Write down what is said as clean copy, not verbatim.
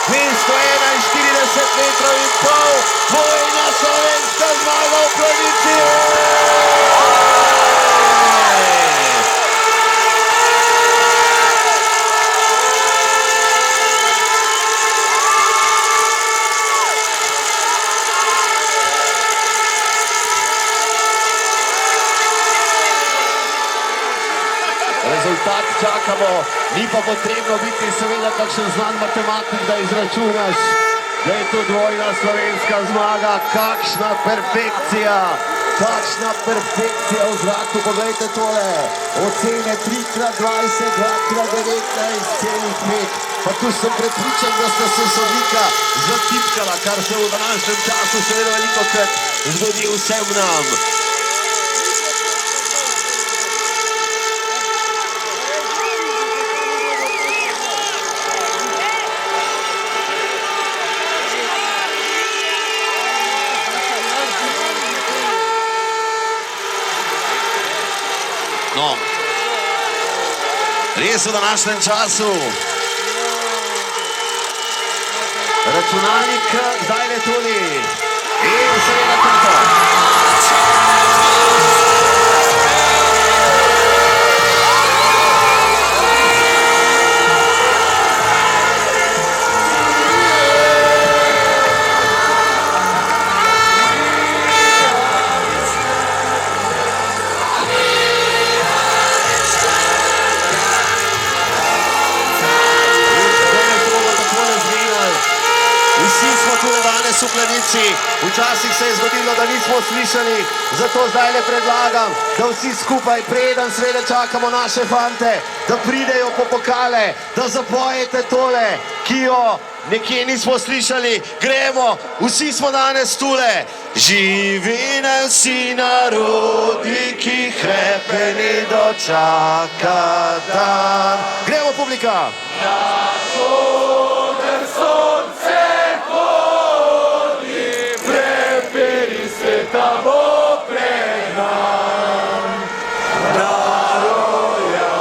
241 metrov in pol, dvojna slovenska zmaga v Planici! Rezultat čakamo, ni pa potrebno biti seveda kakšen znan matematik, da izračunaš, da je to dvojna slovenska zmaga. Kakšna perfekcija! Kakšna perfekcija v zraku, poglejte tole. Ocene 3x20, 2x19,5. Pa tu sem prepričan, da sta se sodnika zatipkala, kar se v današnjem času seveda velikokrat zgodi vsem nam. No, res v današnjem času. Računalnik zdaj ne tuli. In seveda tako. Vsi smo tule danes v Planici, včasih se je zgodilo, da nismo slišali, zato zdaj le predlagam, da vsi skupaj, preden seveda čakamo naše fante, da pridejo po pokale, da zapojete tole, ki jo nekje nismo slišali. Gremo, vsi smo danes tule. Živi naj vsi narodi, ki hrepeni dočaka dan. Gremo, publika! Da bo pred nam, naroja,